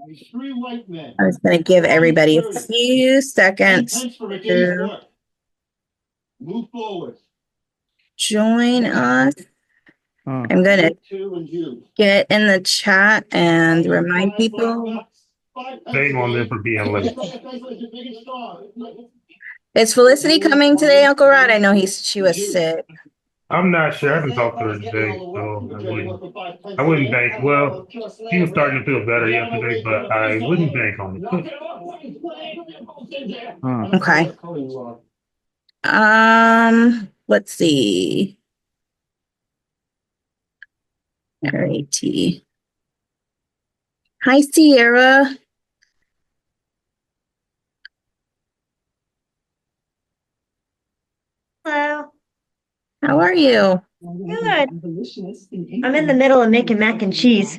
I was going to give everybody a few seconds to join us. I'm going to get in the chat and remind people. Shame on them for being late. Is Felicity coming today, Uncle Rod? I know she was sick. I'm not sure. I haven't talked to her today, so I wouldn't bank. Well, she was starting to feel better yesterday, but I wouldn't bank on it. Okay. Let's see. RAT. Hi, Sierra. Hello. How are you? Good. I'm in the middle of making mac and cheese.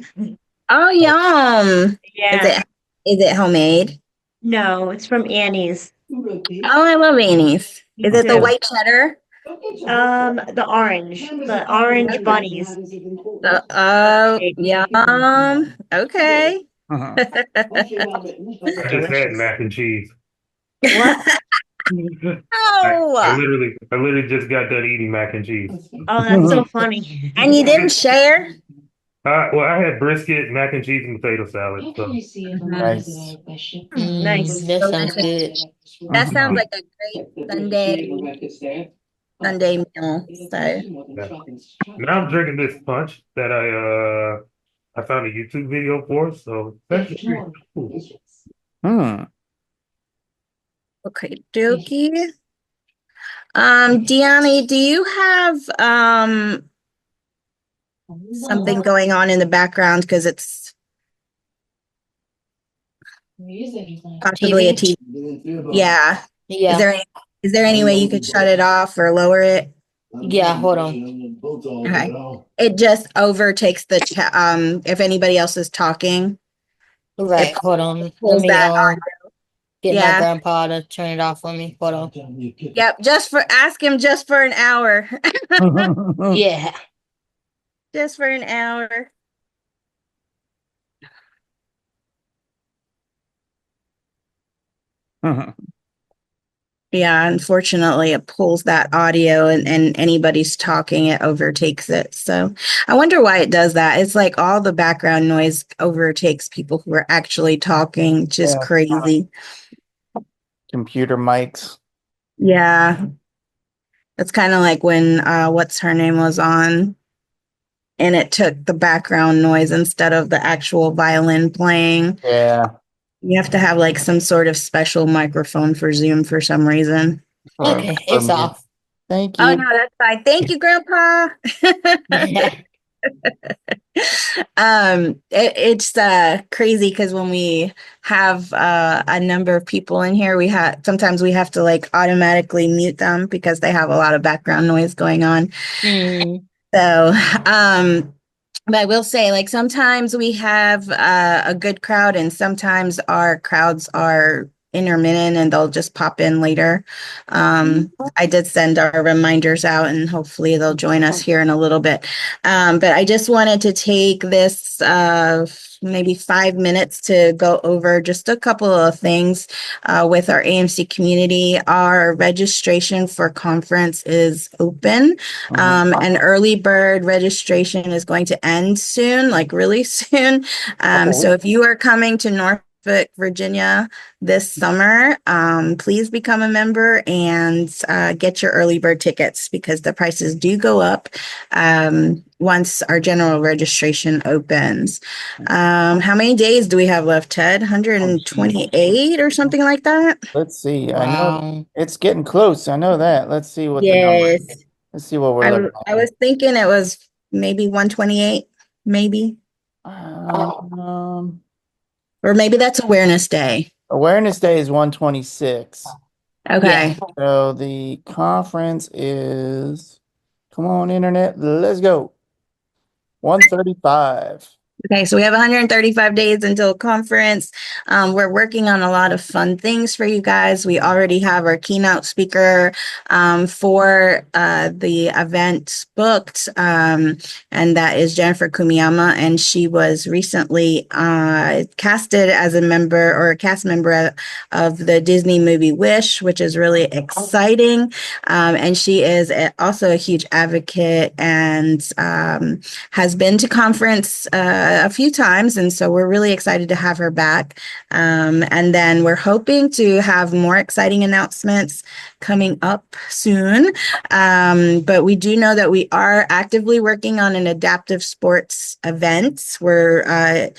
Oh, yum. Yeah. Is it homemade? No, it's from Annie's. Oh, I love Annie's. Is it the Too. white cheddar? The orange bunnies. Oh, yum. Okay. I just had mac and cheese. What? Oh, I literally just got done eating mac and cheese. Oh, that's so funny. and you didn't share? Well, I had brisket, mac and cheese, and potato salad. So Nice. Nice. That sounds good. That sounds like a great Sunday meal. So, yeah. Now I'm drinking this punch that I found a YouTube video for. So that's pretty cool. okay, dokie. Dyani, do you have something going on in the background? Because it's possibly a TV. Yeah. Yeah. Is there any way you could shut it off or lower it? Yeah, hold on. Okay. It just overtakes the if anybody else is talking. Right, It hold on. Let pulls me that on. get my Yeah. grandpa to turn it off for me. Hold on. Yep. Ask him just for an hour. Yeah. Just for an hour. Yeah, unfortunately, it pulls that audio and anybody's talking, it overtakes it. So I wonder why it does that. It's like all the background noise overtakes people who are actually talking, just crazy. Computer mics. Yeah. It's kind of like when what's her name was on and it took the background noise instead of the actual violin playing. Yeah. You have to have like some sort of special microphone for Zoom for some reason. Okay, it's off. Thank Oh you. no, that's fine. Thank you, Grandpa. It's crazy because when we have a number of people in here, sometimes we have to like automatically mute them because they have a lot of background noise going on. So but I will say, like, sometimes we have a good crowd and sometimes our crowds are intermittent and they'll just pop in later. I did send our reminders out and hopefully they'll join us here in a little bit. But I just wanted to take this maybe 5 minutes to go over just a couple of things with our AMC community. Our registration for conference is open. And early bird registration is going to end soon, like really soon. So if you are coming to Norfolk, Virginia this summer, please become a member and get your early bird tickets because the prices do go up once our general registration opens. How many days do we have left, Ted? 128 or something like that? Let's see. Wow. I know it's getting close. I know that. Let's see what the Yes. number. Let's see what we're looking at. I was thinking it was maybe 128, maybe. Or maybe that's Awareness Day. Awareness Day is 126. Okay. So the conference is, come on, internet, let's go. 135. Okay, so we have 135 days until conference. We're working on a lot of fun things for you guys. We already have our keynote speaker for the event booked, and that is Jennifer Kumiyama. And she was recently casted as a member or a cast member of the Disney movie Wish, which is really exciting. And she is also a huge advocate and has been to conference a few times. And so we're really excited to have her back. And then we're hoping to have more exciting announcements coming up soon. But we do know that we are actively working on an adaptive sports event. We're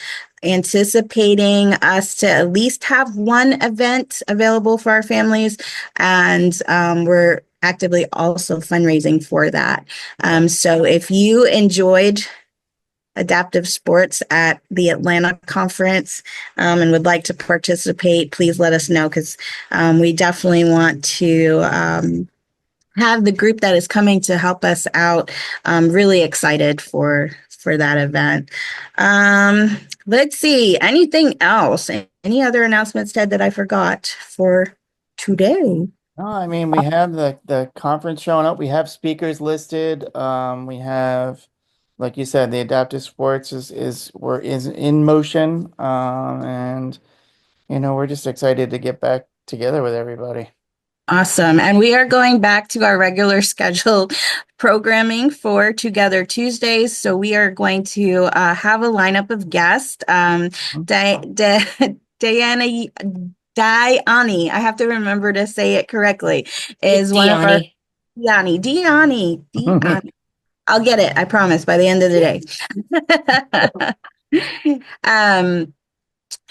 anticipating us to at least have one event available for our families. And we're actively also fundraising for that. So if you enjoyed adaptive sports at the Atlanta conference and would like to participate, please let us know because we definitely want to have the group that is coming to help us out really excited for that event. Let's see, anything else? Any other announcements, Ted, that I forgot for today? No, I mean, we have the conference showing up. We have speakers listed. We have, like you said, the adaptive sports is in motion. And we're just excited to get back together with everybody. Awesome. And we are going back to our regular scheduled programming for Together Tuesdays. So we are going to have a lineup of guests. Diana Dyani, I have to remember to say it correctly, It's is one of our Dyani. Dyani. I'll get it, I promise, by the end of the day.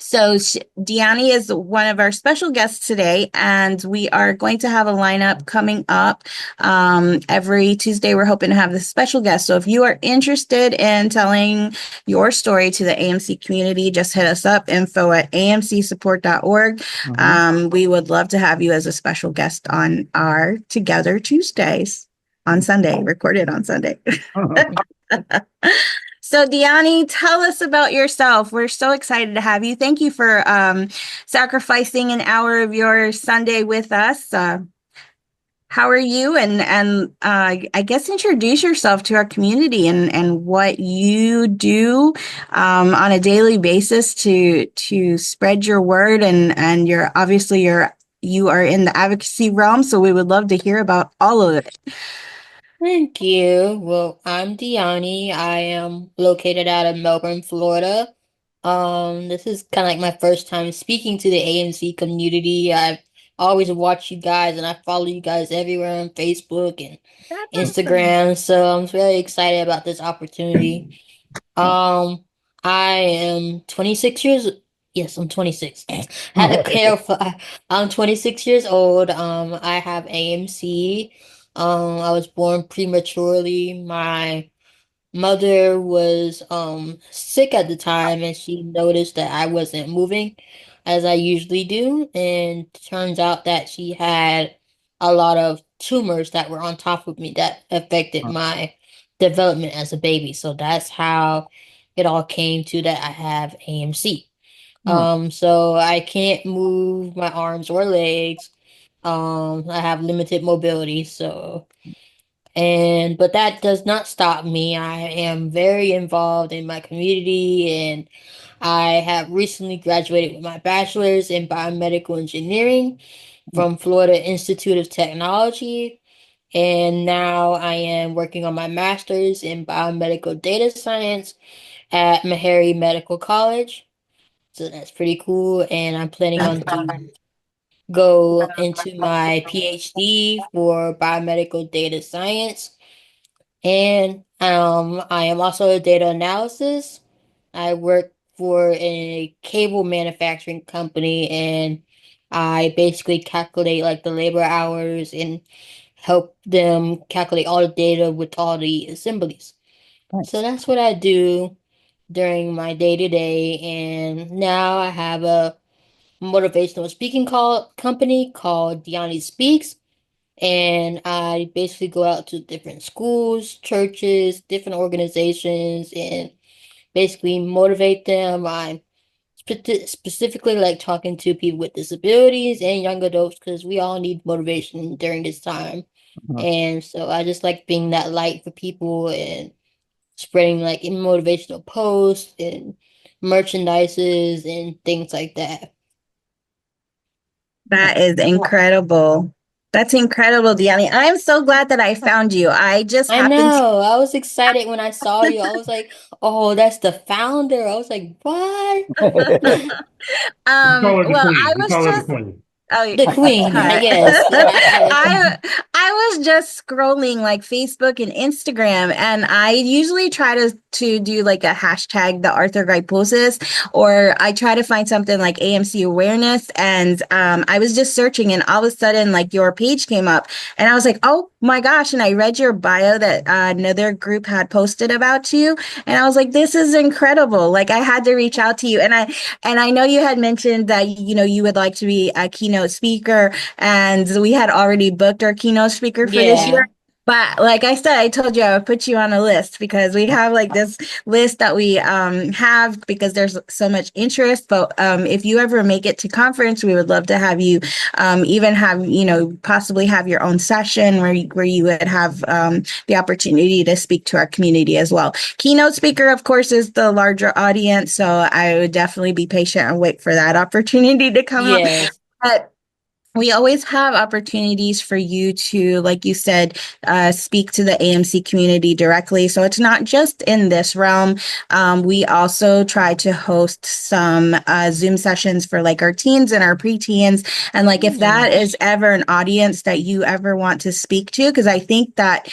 So Dyani is one of our special guests today, and we are going to have a lineup coming up. Every Tuesday, we're hoping to have this special guest. So if you are interested in telling your story to the AMC community, just hit us up, info@amcsupport.org. We would love to have you as a special guest on our Together Tuesdays on Sunday, recorded on Sunday. So Dyani, tell us about yourself. We're so excited to have you. Thank you for sacrificing an hour of your Sunday with us. How are you? And I guess introduce yourself to our community and what you do on a daily basis to spread your word and you are in the advocacy realm, so we would love to hear about all of it. Thank you. Well, I'm Dyani. I am located out of Melbourne, Florida. This is kind of like my first time speaking to the AMC community. I've always watched you guys and I follow you guys everywhere on Facebook and That's awesome. Instagram. So I'm very excited about this opportunity. Um, I am 26 years. Yes, I'm 26. Had to clarify. I'm 26 years old. I have AMC. I was born prematurely. My mother was sick at the time and she noticed that I wasn't moving as I usually do, and turns out that she had a lot of tumors that were on top of me that affected my development as a baby. So that's how it all came to that I have AMC. So I can't move my arms or legs. I have limited mobility, so but that does not stop me. I am very involved in my community and I have recently graduated with my bachelor's in biomedical engineering from Florida Institute of Technology. And now I am working on my master's in biomedical data science at Meharry Medical College. So that's pretty cool. And I'm planning on to go into my PhD for biomedical data science. And I am also a data analysis. I work for a cable manufacturing company and I basically calculate like the labor hours and help them calculate all the data with all the assemblies. So Nice. that's what I do during my day to day. And now I have a motivational speaking company called Dyani Speaks. And I basically go out to different schools, churches, different organizations, and basically motivate them. I'm specifically like talking to people with disabilities and young adults because we all need motivation during this time. Mhm. And so I just like being that light for people and spreading like motivational posts and merchandises and things like that. That is incredible. That's incredible, Dyani. I'm so glad that I found you. I just I happened to know. I was excited when I saw you. I was like, "Oh, that's the founder." I was like, "What?" We call her the well, I queen. We was call her the just queen. oh, The queen. hi. Yes. I was just scrolling like Facebook and Instagram, and I usually try to do like a hashtag the arthrogryposis, or I try to find something like AMC awareness. And I was just searching, and all of a sudden, like your page came up, and I was like, oh my gosh! And I read your bio that another group had posted about you, and I was like, this is incredible. Like I had to reach out to you, and I know you had mentioned that you would like to be a keynote speaker, and we had already booked our keynote speaker for this year. Yeah. But like I said, I told you I would put you on a list because we have like this list that we have because there's so much interest. But if you ever make it to conference, we would love to have you even have, possibly have your own session where you would have the opportunity to speak to our community as well. Keynote speaker, of course, is the larger audience. So I would definitely be patient and wait for that opportunity to come up. Yes. But we always have opportunities for you to, like you said, speak to the AMC community directly. So it's not just in this realm. We also try to host some Zoom sessions for like our teens and our preteens. And like if that is ever an audience that you ever want to speak to, because I think that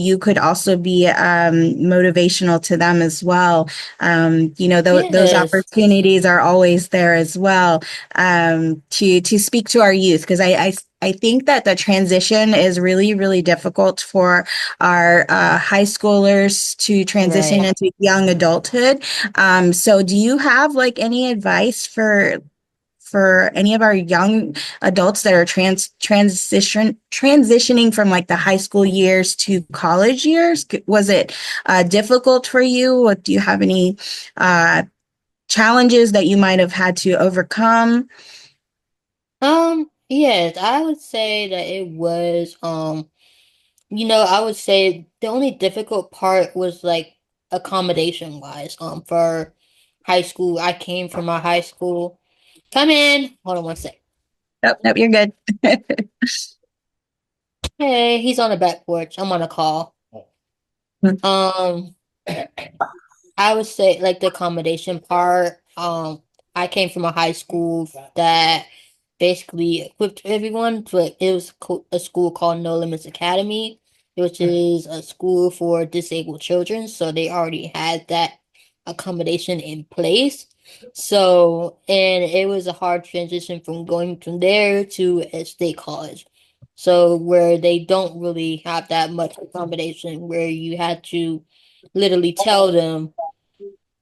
you could also be motivational to them as well. Those Yes. opportunities are always there as well to speak to our youth because I think that the transition is really, really difficult for our high schoolers to transition Right. into young adulthood. So do you have like any advice for any of our young adults that are transitioning from like the high school years to college years? Was it difficult for you? Or do you have any challenges that you might have had to overcome? Yes, I would say that it was, I would say the only difficult part was like accommodation wise. For high school, I came from a high school. Come in. Hold on one sec. Nope, nope, you're good. Hey, he's on the back porch. I'm on a call. Um, I would say like the accommodation part. I came from a high school that basically equipped everyone, but it was a school called No Limits Academy, which is a school for disabled children. So they already had that accommodation in place. So, and it was a hard transition from going from there to a state college. So where they don't really have that much accommodation, where you had to literally tell them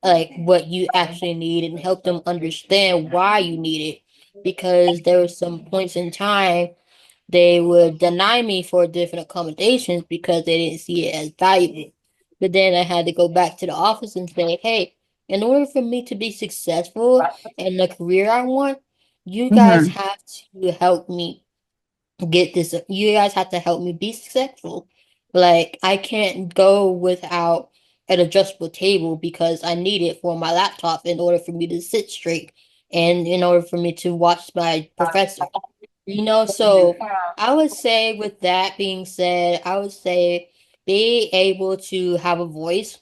like what you actually need and help them understand why you need it. Because there were some points in time they would deny me for different accommodations because they didn't see it as valuable. But then I had to go back to the office and say, hey, in order for me to be successful in the career I want, you guys Mhm. have to help me get this. You guys have to help me be successful. Like, I can't go without an adjustable table because I need it for my laptop in order for me to sit straight and in order for me to watch my professor. So I would say, with that being said, I would say be able to have a voice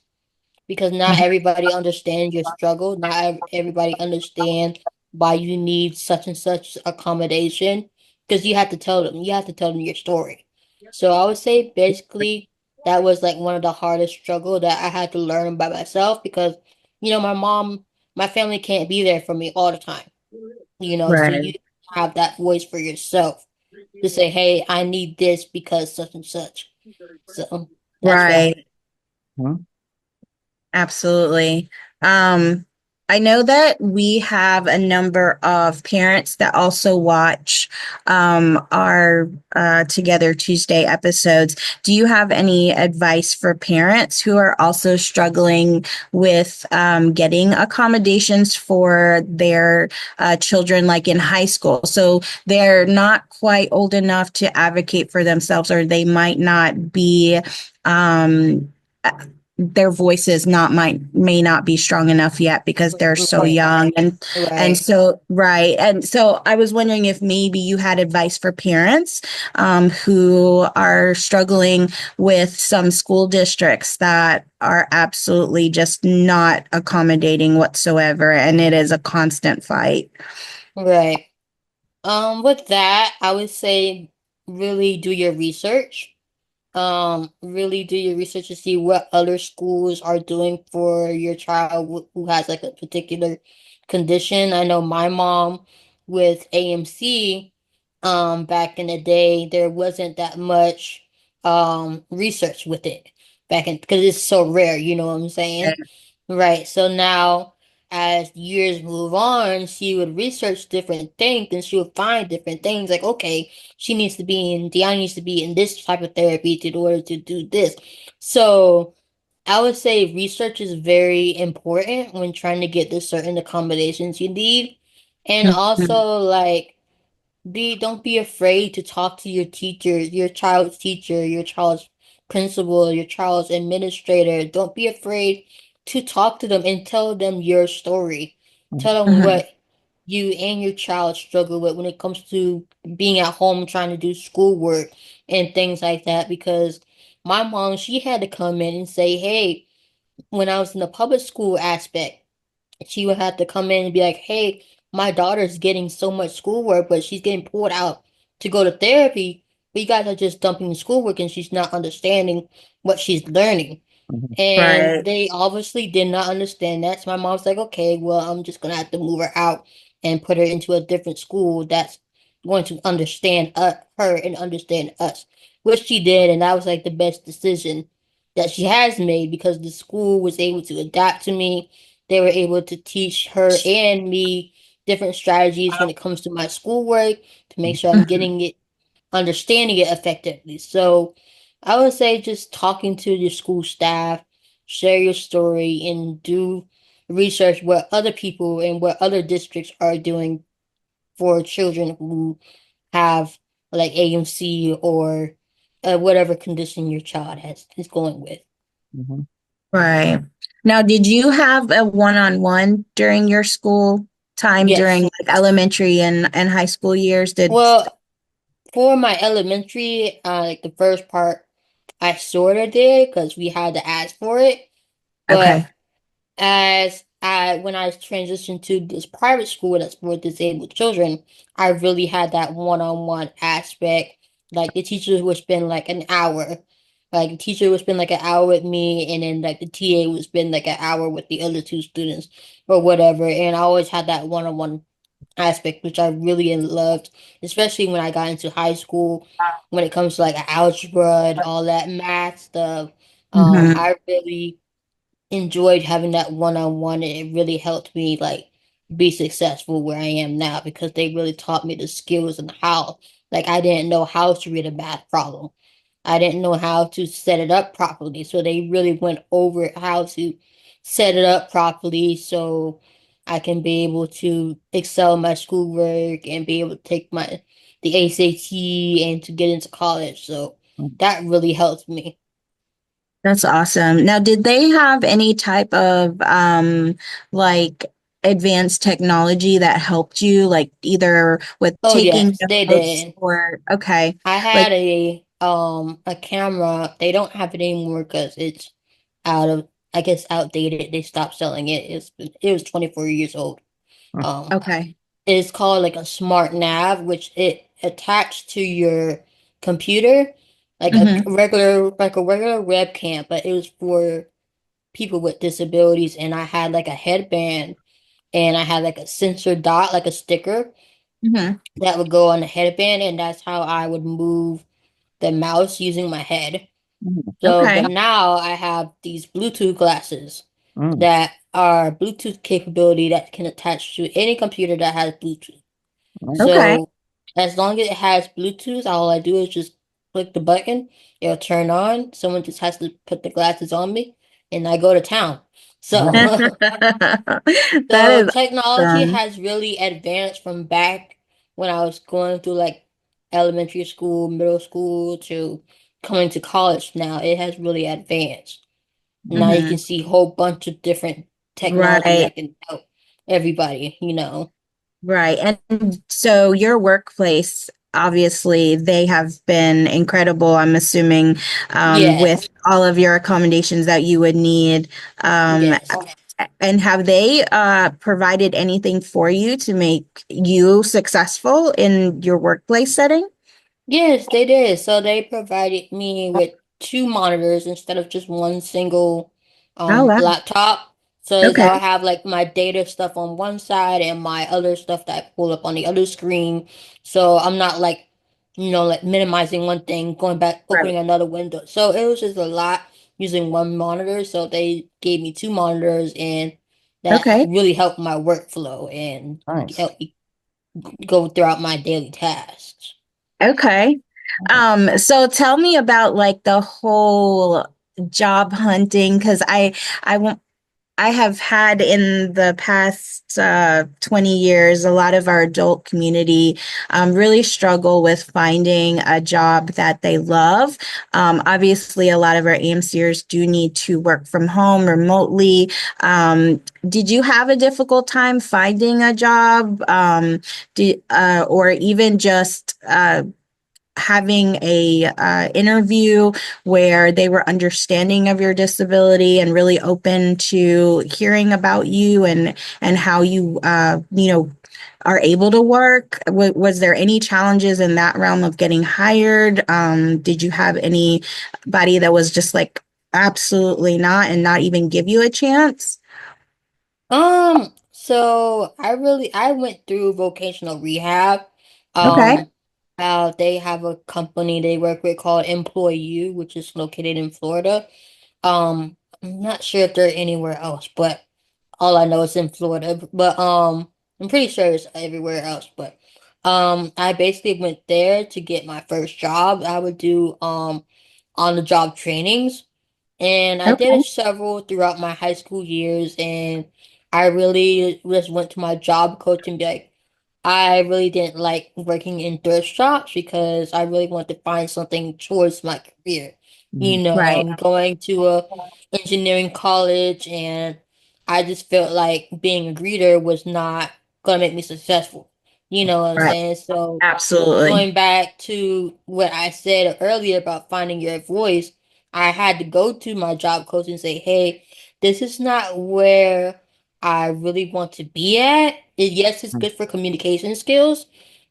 because not everybody understands your struggle. Not everybody understands why you need such and such accommodation because you have to tell them. You have to tell them your story. So I would say basically that was like one of the hardest struggle that I had to learn by myself because my family can't be there for me all the time. So you Right, have that voice for yourself to say, "Hey, I need this because such and such." So that's why. right, Mhm. absolutely. Um, I know that we have a number of parents that also watch our Together Tuesday episodes. Do you have any advice for parents who are also struggling with getting accommodations for their children, like in high school? So they're not quite old enough to advocate for themselves, or they might not be. Um, their voices not might may not be strong enough yet because they're so Right, young, and right. so right, and so I was wondering if maybe you had advice for parents who are struggling with some school districts that are absolutely just not accommodating whatsoever, and it is a constant fight. Right. With that, I would say really do your research. Really do your research to see what other schools are doing for your child who has like a particular condition. I know my mom with AMC, back in the day, there wasn't that much research with it back in because it's so rare, you know what I'm saying? Right. So now, as years move on, she would research different things and she would find different things like, okay, Dyani needs to be in this type of therapy in order to do this. So I would say research is very important when trying to get the certain accommodations you need. And Mhm. also, like, don't be afraid to talk to your teacher, your child's teacher, your child's principal, your child's administrator. Don't be afraid to talk to them and tell them your story. Tell them Mhm. what you and your child struggle with when it comes to being at home trying to do schoolwork and things like that. Because my mom, she had to come in and say, hey, when I was in the public school aspect, she would have to come in and be like, hey, my daughter's getting so much schoolwork, but she's getting pulled out to go to therapy. But you guys are just dumping the schoolwork and she's not understanding what she's learning. Mhm. And Right. they obviously did not understand that. So my mom's like, okay, well, I'm just gonna have to move her out and put her into a different school that's going to understand her and understand us, which she did. And that was like the best decision that she has made because the school was able to adapt to me. They were able to teach her and me different strategies when it comes to my schoolwork to make sure I'm Mhm. getting it understanding it effectively. So I would say just talking to your school staff, share your story, and do research what other people and what other districts are doing for children who have like AMC or whatever condition your child has is going with. Mhm. Right. Now, did you have a one-on-one during your school time during Yes. like elementary and high school years? Did Well, for my elementary, like the first part, I sort of did because we had to ask for it. okay. But when I transitioned to this private school that's for disabled children, I really had that one-on-one aspect. Like the teacher would spend like an hour. Like the teacher would spend like an hour with me and then like the TA would spend like an hour with the other two students or whatever. And I always had that one-on-one aspect, which I really loved, especially when I got into high school, when it comes to like algebra and all that math stuff. Hmm. I really enjoyed having that one-on-one, and it really helped me like be successful where I am now because they really taught me the skills and how. Like I didn't know how to read a math problem. I didn't know how to set it up properly. So they really went over how to set it up properly so I can be able to excel in my schoolwork and be able to take my the ACT and to get into college. So that really helped me. That's awesome. Now, did they have any type of like advanced technology that helped you, like either with Oh taking yes, they notes did. or okay, I like had a camera. They don't have it anymore because it's out of I guess outdated. They stopped selling it. It was 24 years old. Um okay. it's called like a smart nav, which it attached to your computer like Hmm. a regular webcam, but it was for people with disabilities and I had like a headband and I had like a sensor dot, like a sticker Hmm. that would go on the headband and that's how I would move the mouse using my head. So, but Okay. now I have these Bluetooth glasses. Mm, that are Bluetooth capability that can attach to any computer that has Bluetooth. nice. Okay. So as long as it has Bluetooth, all I do is just click the button, it'll turn on. Someone just has to put the glasses on me, and I go to town. Nice. So That so is technology awesome. has really advanced from back when I was going through like elementary school, middle school to coming to college now. It has really advanced. Now you Hmm. can see a whole bunch of different technology Right. that can help everybody, you know. Right. And so your workplace, obviously, they have been incredible, I'm assuming, with Yes, all of your accommodations that you would need. Um, yes. and have they provided anything for you to make you successful in your workplace setting? Yes, they did. So they provided me with two monitors instead of just one single Oh, wow. laptop. So as Okay. I'll have like my data stuff on one side and my other stuff that I pull up on the other screen. So I'm not like, like minimizing one thing, going back, Right. opening another window. So it was just a lot using one monitor. So they gave me two monitors and that Okay. really helped my workflow and Nice. helped me go throughout my daily tasks. Okay. So tell me about like the whole job hunting because I won't I have had in the past 20 years, a lot of our adult community really struggle with finding a job that they love. Obviously, a lot of our AMCers do need to work from home remotely. Did you have a difficult time finding a job or even just having a interview where they were understanding of your disability and really open to hearing about you and how you are able to work? Was there any challenges in that realm of getting hired? Did you have anybody that was just like absolutely not and not even give you a chance? So I went through vocational rehab. Okay. Um, they have a company they work with called Employ You, which is located in Florida. I'm not sure if they're anywhere else, but all I know is in Florida. But I'm pretty sure it's everywhere else. But I basically went there to get my first job. I would do on the job trainings. And I did Okay. several throughout my high school years, and I really just went to my job coach and be like, I really didn't like working in thrift shops because I really want to find something towards my career. Mm, Right. I'm going to a engineering college, and I just felt like being a greeter was not gonna make me successful. You know what I'm Right. saying? So Absolutely. going back to what I said earlier about finding your voice, I had to go to my job coach and say, hey, this is not where I really want to be at. Yes, it's mm, good for communication skills,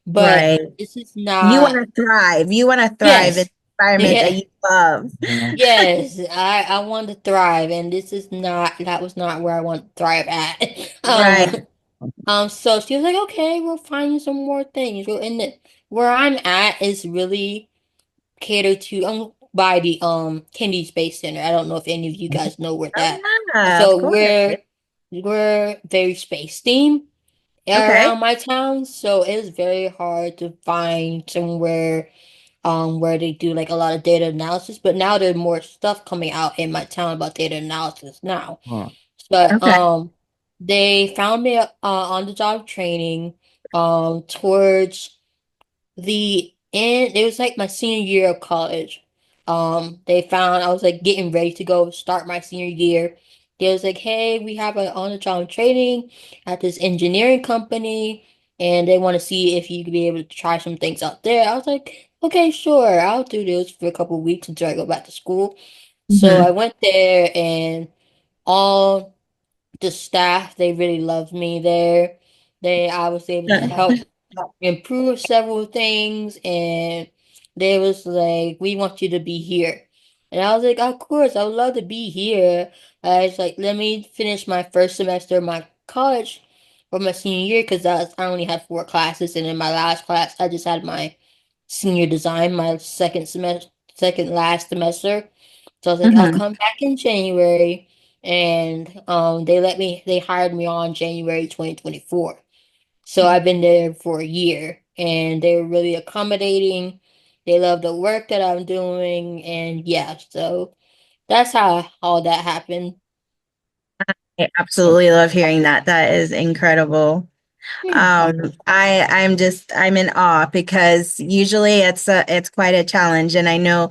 but Right. this is You want not, to thrive. You want to thrive in yes, an environment that yeah, you love. mm, yes, I want to thrive, and that was not where I want to thrive at. Right. So she was like, okay, we'll find you some more things. And where I'm at is really catered to by the Kennedy Space Center. I don't know if any of you guys know where Oh, that. yeah, of So course. we're very space themed Okay. around my town, so it's very hard to find somewhere where they do like a lot of data analysis. But now there's more stuff coming out in my town about data analysis now. mm, But Okay. they found me on the job training towards the end. It was like my senior year of college. They found I was like getting ready to go start my senior year. They was like, hey, we have an on-the-job training at this engineering company, and they want to see if you could be able to try some things out there. I was like, okay, sure, I'll do this for a couple of weeks until I go back to school. So Hmm. I went there, and all the staff, they really loved me there. I was able to help improve several things, and they was like, we want you to be here. And I was like, of course, I would love to be here. I was like, let me finish my first semester of my college for my senior year because I only had four classes, and in my last class I just had my senior design, my second last semester. So I was like, I'll Hmm. come back in January and they hired me on January 2024. So I've been there for a year, and they were really accommodating. They love the work that I'm doing, and yeah, so that's how all that happened. I absolutely love hearing that. That is incredible. Hmm. I'm in awe because usually it's quite a challenge. And I know,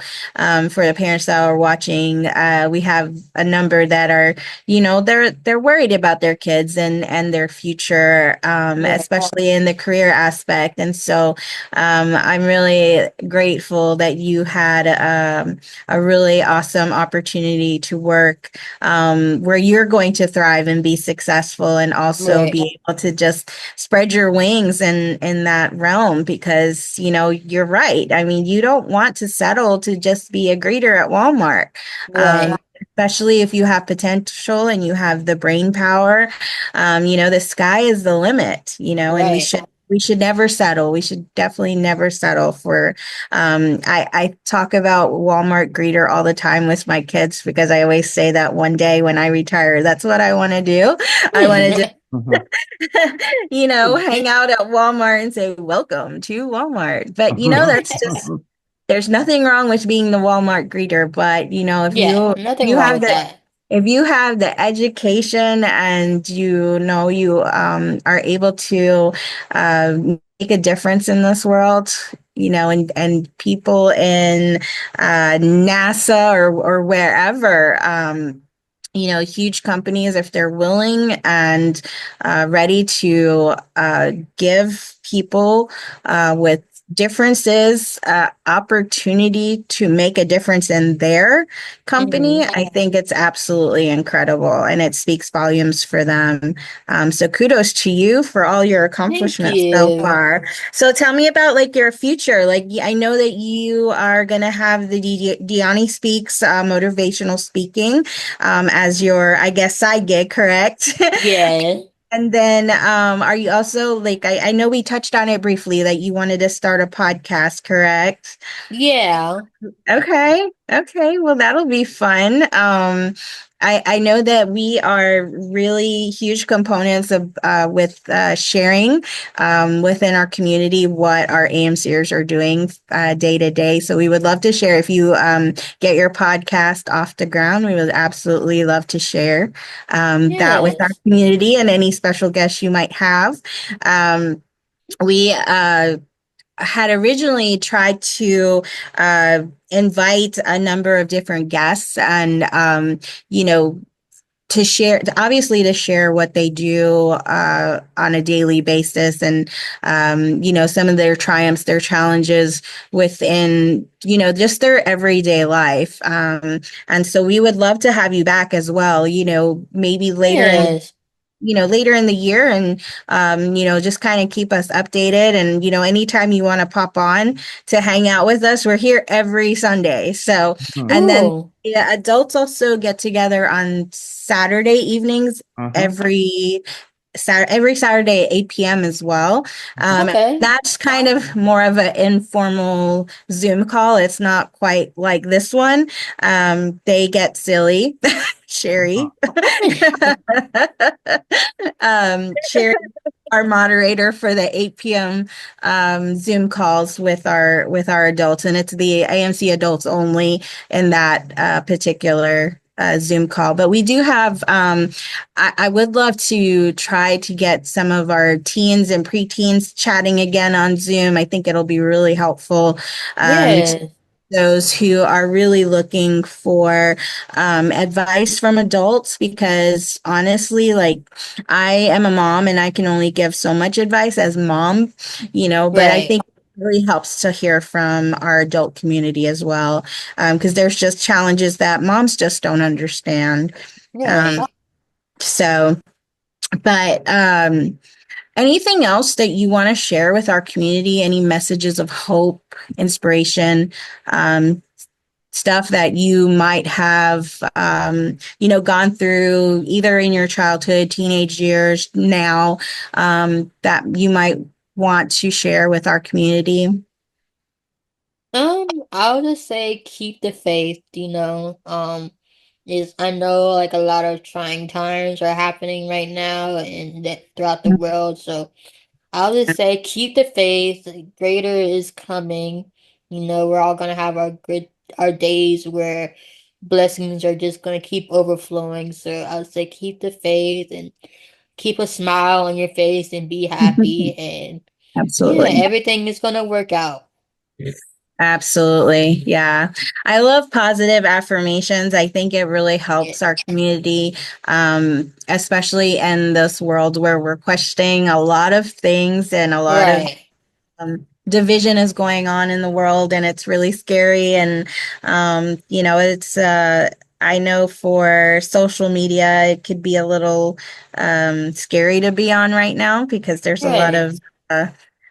for the parents that are watching, we have a number that are, they're worried about their kids and their future, Yeah, especially in the career aspect. And so, I'm really grateful that you had, a really awesome opportunity to work, where you're going to thrive and be successful and also right, be able to just spread your wings in that realm, because you're right. I mean, you don't want to settle to just be a greeter at Walmart, right, especially if you have potential and you have the brain power. The sky is the limit, and we right. should never settle. We should definitely never settle for. I talk about Walmart greeter all the time with my kids because I always say that one day when I retire, that's what I want to do. I want to Mhm. hang out at Walmart and say, welcome to Walmart. But, that's just, there's nothing wrong with being the Walmart greeter. But, if Yeah, nothing you wrong have with that. if you have the education and you are able to make a difference in this world, and people in NASA or wherever, huge companies, if they're willing and ready to give people with differences opportunity to make a difference in their company, Hmm. I think it's absolutely incredible and it speaks volumes for them. So kudos to you for all your Thank accomplishments so you. far. So tell me about like your future. Like I know that you are going to have the Dyani Speaks motivational speaking as your, I guess, side gig, correct? Yeah, And then are you also like, I know we touched on it briefly that you wanted to start a podcast, correct? yeah, Okay. Okay. Well, that'll be fun. I know that we are really huge components of with sharing within our community what our AMCers are doing day to day. So we would love to share if you get your podcast off the ground. We would absolutely love to share that with our yes, community and any special guests you might have. We had originally tried to invite a number of different guests and to share, obviously to share what they do on a daily basis, and some of their triumphs, their challenges within just their everyday life, and so we would love to have you back as well, maybe yes, later in the year, and just kind of keep us updated, and anytime you want to pop on to hang out with us, we're here every Sunday. So, Mhm. and then cool. yeah, adults also get together on Saturday evenings, Mhm. every every Saturday at 8 p.m. as well. Okay. That's kind of more of an informal Zoom call. It's not quite like this one. They get silly. Sherry. Sherry, our moderator for the 8 p.m. Zoom calls with our adults, and it's the AMC adults only in that particular Zoom call. But we do have. I would love to try to get some of our teens and preteens chatting again on Zoom. I think it'll be really helpful to Yes, those who are really looking for advice from adults, because honestly, like, I am a mom and I can only give so much advice as mom, but I right, think it really helps to hear from our adult community as well, because there's just challenges that moms just don't understand. right. Um, so, but anything else that you want to share with our community? Any messages of hope, inspiration, um, stuff that you might have, gone through either in your childhood, teenage years, now, that you might want to share with our community? I'll just say keep the faith, is I know like a lot of trying times are happening right now and that throughout the world. So I'll just say keep the faith. Greater is coming. You know, we're all gonna have our days where blessings are just gonna keep overflowing. So I'll say keep the faith and keep a smile on your face and be happy and yeah, Absolutely. everything is gonna work out. Absolutely. Yeah. I love positive affirmations. I think it really Yeah. helps our community, especially in this world where we're questioning a lot of things and a lot of Right. division is going on in the world, and it's really scary. And, it's, I know for social media, it could be a little scary to be on right now because there's a lot Right. of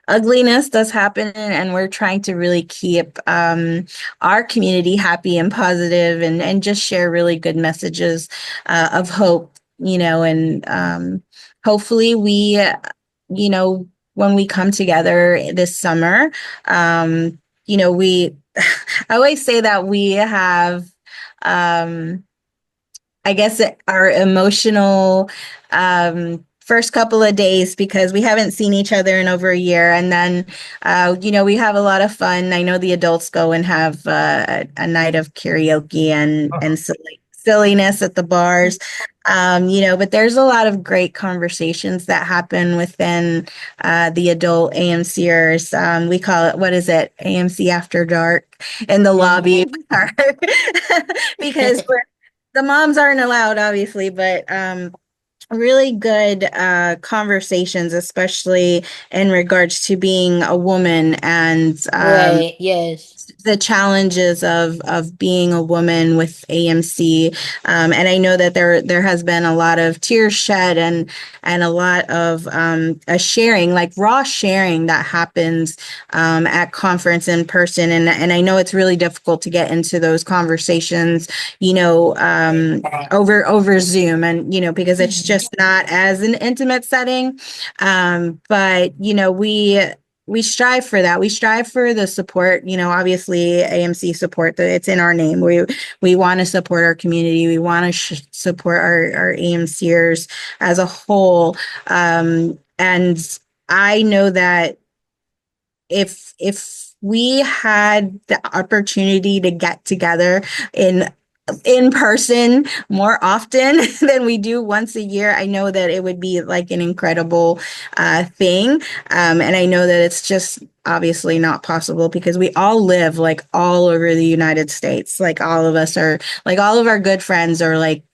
ugliness that's happening, and we're trying to really keep our community happy and positive and just share really good messages of hope, and hopefully when we come together this summer, we, I always say that we have, um, I guess our emotional first couple of days because we haven't seen each other in over a year. And then, we have a lot of fun. I know the adults go and have a night of karaoke and silliness at the bars. But there's a lot of great conversations that happen within the adult AMCers. We call it, what is it? AMC After Dark in the lobby bar because the moms aren't allowed, obviously, but really good conversations, especially in regards to being a woman and Right. Yes. the challenges of being a woman with AMC. And I know that there has been a lot of tears shed and a lot of a sharing, like raw sharing that happens at conference in person. And I know it's really difficult to get into those conversations, over Zoom, and because it's just not as an intimate setting. But we strive for that. We strive for the support, obviously AMC support, that it's in our name. We want to support our community. We want to support our AMCers as a whole. And I know that if we had the opportunity to get together in person more often than we do once a year, I know that it would be like an incredible thing. And I know that it's just obviously not possible because we all live like all over the United States. Like all of us are, like all of our good friends are like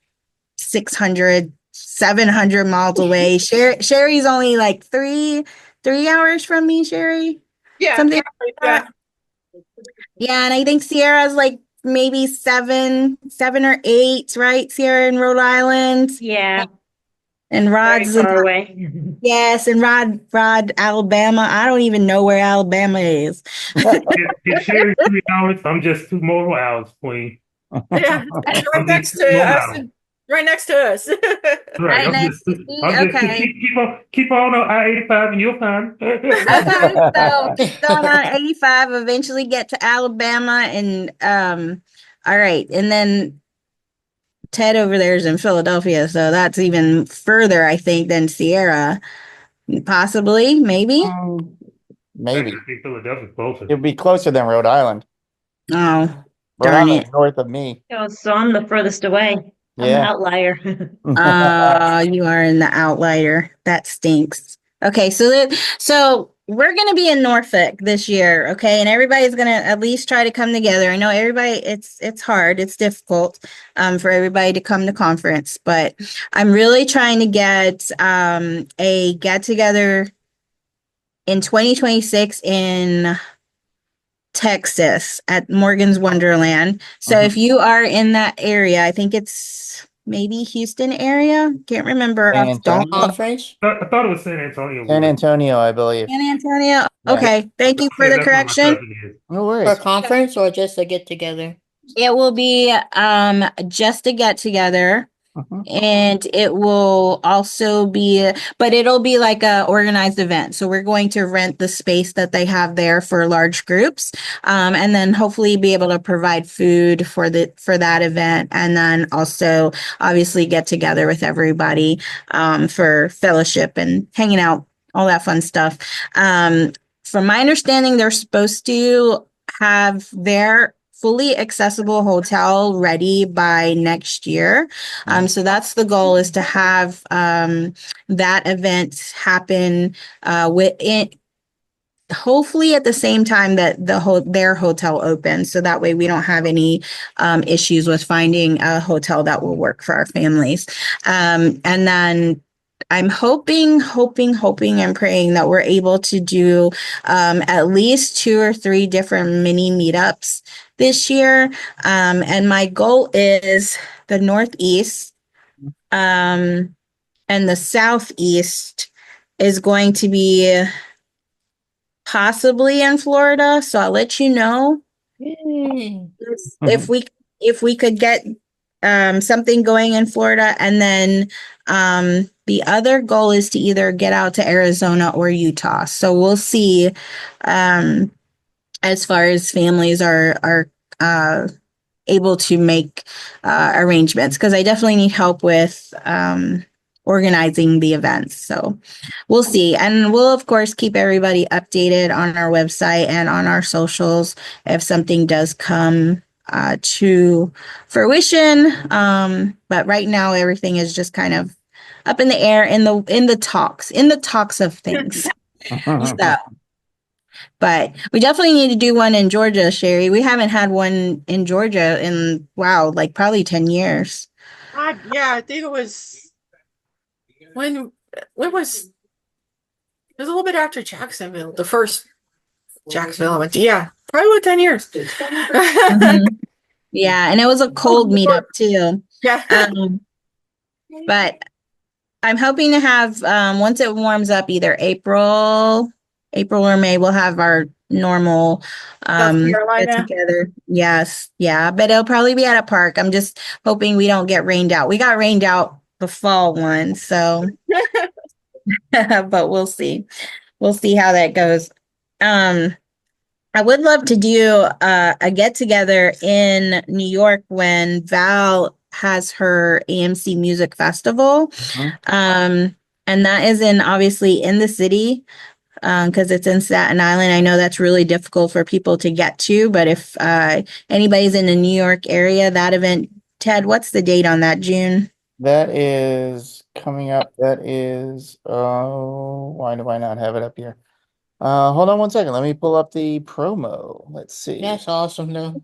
600, 700 miles away. Sherry's only like three hours from me, Sherry. Yeah. Something like that. Yeah, and I think Sierra's like maybe seven or eight, right? Sierra in Rhode Island. Yeah. And Very Rod's far away. yes, and Rod, Alabama. I don't even know where Alabama is. It's sharing 3 hours. I'm just 2 more hours, Queen. Yeah. I'm Right next just to 2 more us. hours. Right next to us. Right. Right next to me. I'm just Okay. keep on I-85 and you'll find. Okay, so keep going on 85, eventually get to Alabama, and all right. And then Ted over there is in Philadelphia, so that's even further, I think, than Sierra. Possibly, maybe. Maybe. I think Philadelphia's closer. It'd be closer than Rhode Island. Oh, Rhode darn Island's it. north of me. Oh, so I'm the furthest away. I'm the Yeah. outlier. You are in the outlier. That stinks. Okay, so we're gonna be in Norfolk this year, okay, and everybody's gonna at least try to come together. I know everybody, it's hard, it's difficult for everybody to come to conference, but I'm really trying to get a get together in 2026 in Texas at Morgan's Wonderland. So if you are in that area, I think it's maybe Houston area. Can't remember. San Don't Antonio. Conference. I thought it was San Antonio. San Antonio, I believe. San Antonio. Yeah. Okay. Thank you for Yeah, the that's where my correction. cousin is. No For worries. conference or just a get together? It will be just a get together. And it will also be, but it'll be like a organized event. So we're going to rent the space that they have there for large groups, and then hopefully be able to provide food for that event, and then also obviously get together with everybody for fellowship and hanging out, all that fun stuff. From my understanding, they're supposed to have their fully accessible hotel ready by next year. So that's the goal, is to have that event happen within, hopefully at the same time that their hotel opens. So that way we don't have any issues with finding a hotel that will work for our families. And then I'm hoping and praying that we're able to do at least 2 or 3 different mini meetups this year. And my goal is the Northeast, and the Southeast is going to be possibly in Florida. So I'll let you know if we could get something going in Florida. And then the other goal is to either get out to Arizona or Utah. So we'll see as far as families are able to make arrangements, because I definitely need help with organizing the events. So we'll see. And we'll, of course, keep everybody updated on our website and on our socials if something does come to fruition. But right now, everything is just kind of up in the air, in the talks of things. So, but we definitely need to do one in Georgia, Sherry. We haven't had one in Georgia in, wow, like probably 10 years. Yeah, I think it was when was it was a little bit after Jacksonville, the first Jacksonville I went to. Yeah, probably about 10 years. Yeah, and it was a cold meetup too. Yeah. But I'm hoping to have once it warms up, either April or May, we'll have our normal get together. Yes, yeah, but it'll probably be at a park. I'm just hoping we don't get rained out. We got rained out the fall one, so but we'll see. We'll see how that goes. I would love to do a get together in New York when Val has her AMC Music Festival. And that is obviously in the city, because it's in Staten Island. I know that's really difficult for people to get to, but if anybody's in the New York area, that event, Ted, what's the date on that, June? That is coming up. That is, oh, why do I not have it up here? Hold on one second. Let me pull up the promo. Let's see. That's awesome, though.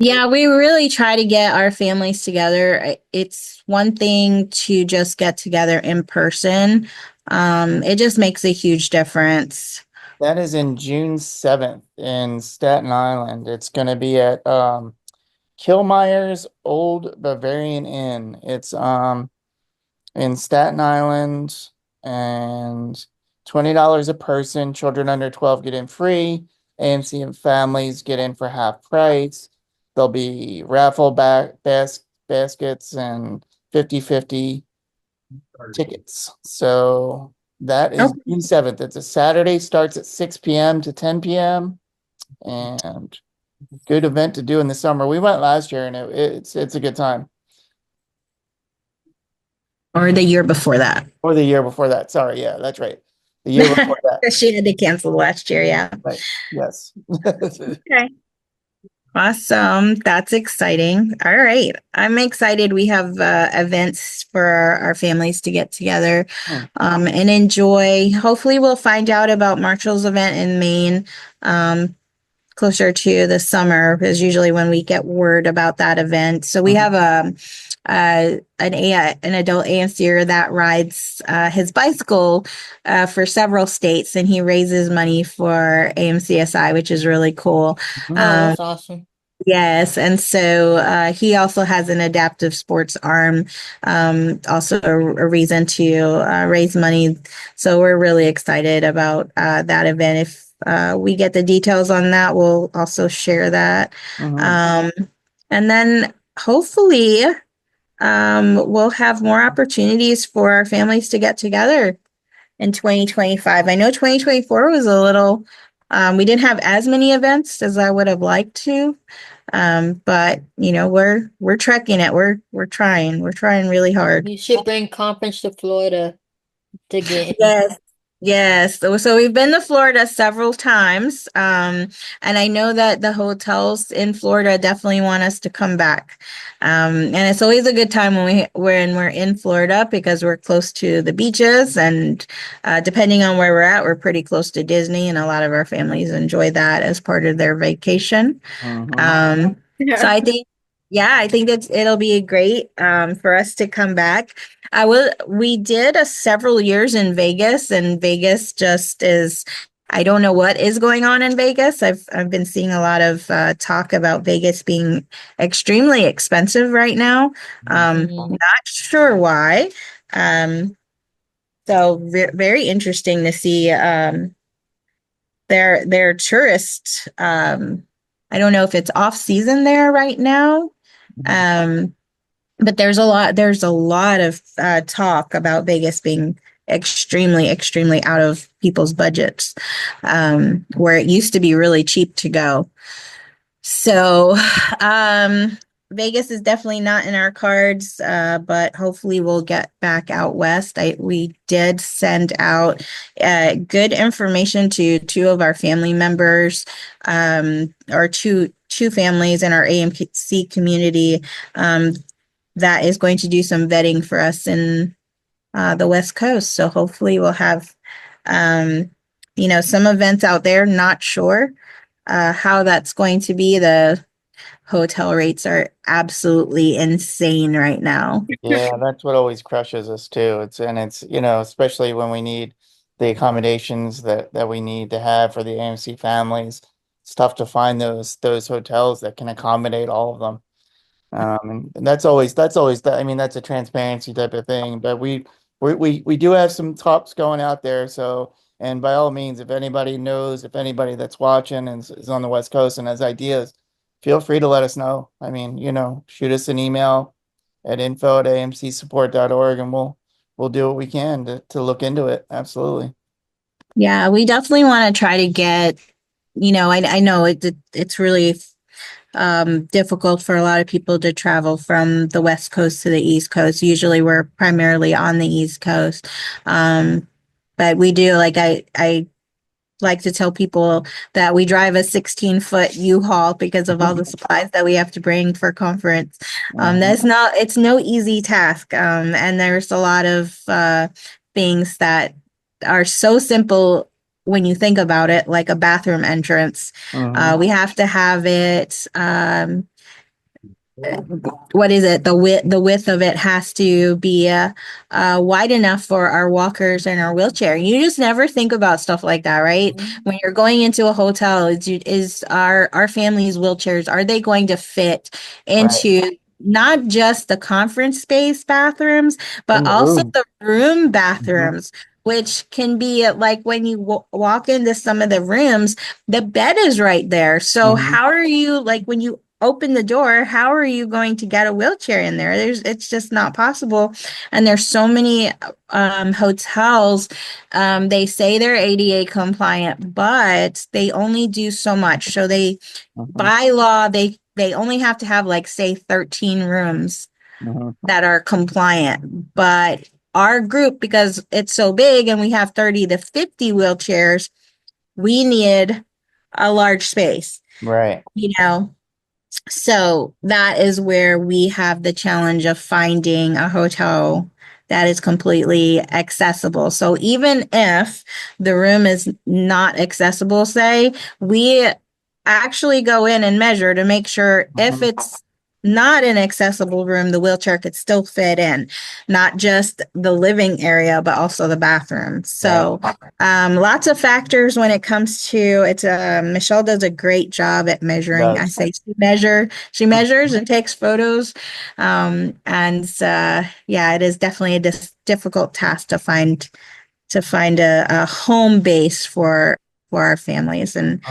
Yeah, we really try to get our families together. It's one thing to just get together in person. It just makes a huge difference. That is in June 7th in Staten Island. It's going to be at Kilmeyer's Old Bavarian Inn. It's in Staten Island, and $20 a person. Children under 12 get in free. AMC and families get in for half price. There'll be raffle baskets and 50-50 tickets. So that is June 7th. It's a Saturday, starts at 6 p.m. to 10 p.m. and good event to do in the summer. We went last year and it's a good time. Or the year before that. Or the year before that. Sorry, yeah, that's right. The year before that. She had to cancel last year, yeah. Right. Yes. Okay. Awesome. That's exciting. All right. I'm excited. We have events for our families to get together and enjoy. Hopefully we'll find out about Marshall's event in Maine closer to the summer, because usually when we get word about that event. So we have an adult AMCer that rides his bicycle for several states, and he raises money for AMCSI, which is really cool. Oh, that's awesome. Yes, and so he also has an adaptive sports arm, also a reason to raise money. So we're really excited about that event. If we get the details on that, we'll also share that. And then hopefully we'll have more opportunities for our families to get together in 2025. I know 2024 was a little, we didn't have as many events as I would have liked to. But you know, we're trekking it. We're trying. We're trying really hard. You should bring conference to Florida to get in. Yes. Yes. So we've been to Florida several times. And I know that the hotels in Florida definitely want us to come back. And it's always a good time when we're in Florida because we're close to the beaches and depending on where we're at, we're pretty close to Disney and a lot of our families enjoy that as part of their vacation. So Yeah. I think, yeah, I think it'll be great for us to come back. We did several years in Vegas, and Vegas just is. I don't know what is going on in Vegas. I've been seeing a lot of talk about Vegas being extremely expensive right now. Not sure why. So very interesting to see their tourist. I don't know if it's off season there right now. But there's a lot of talk about Vegas being extremely out of people's budgets, where it used to be really cheap to go. So, Vegas is definitely not in our cards, but hopefully we'll get back out west. We did send out good information to two of our family members, or two families in our AMC community, that is going to do some vetting for us in the West Coast. So hopefully we'll have, some events out there. Not sure how that's going to be. The hotel rates are absolutely insane right now. Yeah, that's what always crushes us too. It's especially when we need the accommodations that we need to have for the AMC families. It's tough to find those hotels that can accommodate all of them. And I mean, that's a transparency type of thing, but we do have some tops going out there. So, and by all means, if anybody that's watching and is on the West Coast and has ideas, feel free to let us know. I mean, shoot us an email at info@amcsupport.org and we'll do what we can to look into it. Absolutely. Yeah, we definitely want to try to get, I know it's really difficult for a lot of people to travel from the West Coast to the East Coast. Usually we're primarily on the East Coast. But we do, like, I like to tell people that we drive a 16-foot U-Haul because of all the supplies that we have to bring for conference. It's no easy task. And there's a lot of things that are so simple when you think about it, like a bathroom entrance. We have to have it, what is it? The width of it has to be wide enough for our walkers and our wheelchair. You just never think about stuff like that, right? When you're going into a hotel, is our family's wheelchairs, are they going to fit into not just the conference space bathrooms, but also the room bathrooms? Which can be like when you walk into some of the rooms, the bed is right there. So how are you, like, when you open the door, how are you going to get a wheelchair in there? It's just not possible. And there's so many hotels, they say they're ADA compliant, but they only do so much. So by law, they only have to have, like, say 13 rooms that are compliant. But our group, because it's so big and we have 30 to 50 wheelchairs, we need a large space. Right. So that is where we have the challenge of finding a hotel that is completely accessible. So even if the room is not accessible, say, we actually go in and measure to make sure if it's not an accessible room, the wheelchair could still fit in, not just the living area, but also the bathroom. So lots of factors when it comes to it. Michelle does a great job at measuring. I say she measures and takes photos. Yeah, it is definitely a difficult task to find a home base for our families. And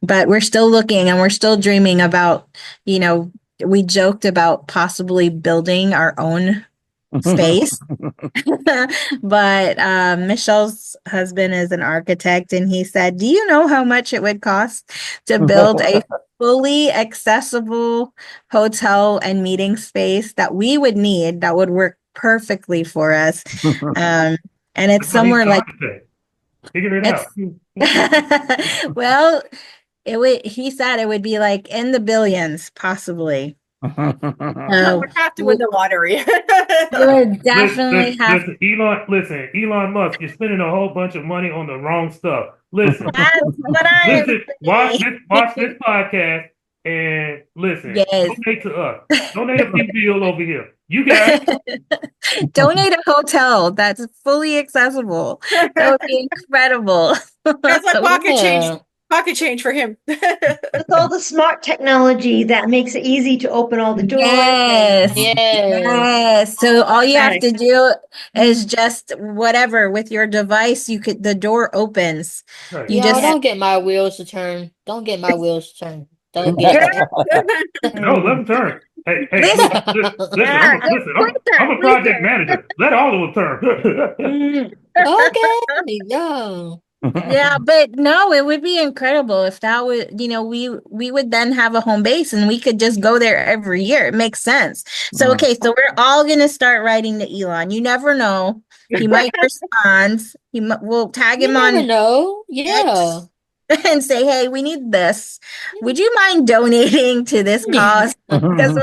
but we're still looking and we're still dreaming about, we joked about possibly building our own space. But Michelle's husband is an architect, and he said, "Do you know how much it would cost to build a fully accessible hotel and meeting space that we would need that would work perfectly for us?" And it's That's why he's somewhere an like architect. Figure it it's out. well, it would. He said it would be like in the billions, possibly. So We're have to win the lottery. we would definitely have. Elon Musk, you're spending a whole bunch of money on the wrong stuff. Listen, That's what I am listen, watch saying. this podcast and listen, Yes. donate to us. Donate a few bills over here. You got it. Donate a hotel that's fully accessible. That would be incredible. That's like Yeah. pocket change for him. With all the smart technology that makes it easy to open all the doors. Yes. Yeah. Yes. So all you have to Automatic. do is just whatever with your device, the door opens. Right. You Y'all just don't get my wheels to turn. Don't get my wheels to turn. Don't get No, let them turn. Hey, listen. listen. I'm a project manager. Let all of them turn. Mm. Okay. No. Yeah, but no, it would be incredible if that would, we would then have a home base and we could just go there every year. It makes sense. So, okay, so we're all gonna start writing to Elon. You never know. He might respond. We'll tag You him never on know. Yeah. X and say, hey, we need this. Would you mind donating to this cause? Because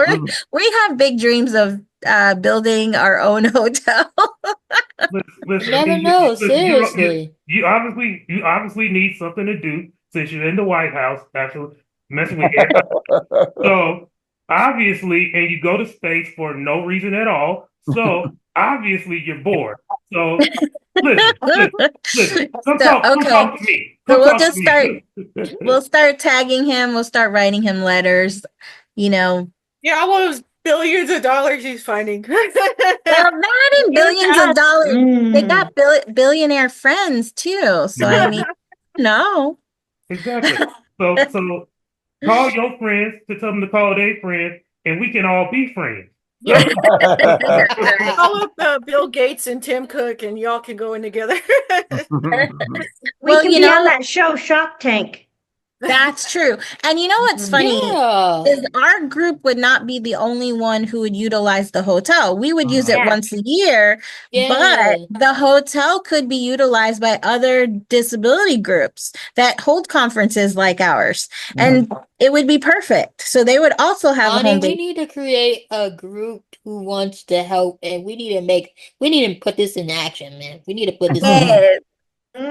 we have big dreams of building our own hotel. Listen, I Never mean, know. listen, Seriously. you obviously need something to do since you're in the White House, actually messing with air. So obviously, and you go to space for no reason at all. So obviously, you're bored. So listen. Come So, talk. Come okay. talk to me. So Come we'll talk just to me. we'll start tagging him. We'll start writing him letters. You know, Yeah, all those billions of dollars he's finding. well, not in billions of dollars. They got billionaire friends too. So I mean, no. Exactly. So call your friends to tell them to call their friends, and we can all be friends. Yeah. Call up Bill Gates and Tim Cook, and y'all can go in together. We Well, can be on that show, Shark Tank. that's true. And you know what's funny Yeah. is our group would not be the only one who would utilize the hotel. We would use it Yeah. once a year, but Yeah. the hotel could be utilized by other disability groups that hold conferences like ours. And it would be perfect. So they would also have a Honey, home we base. need to create a group who wants to help, and we need to put this in action, man. We need to put this in action. Yes,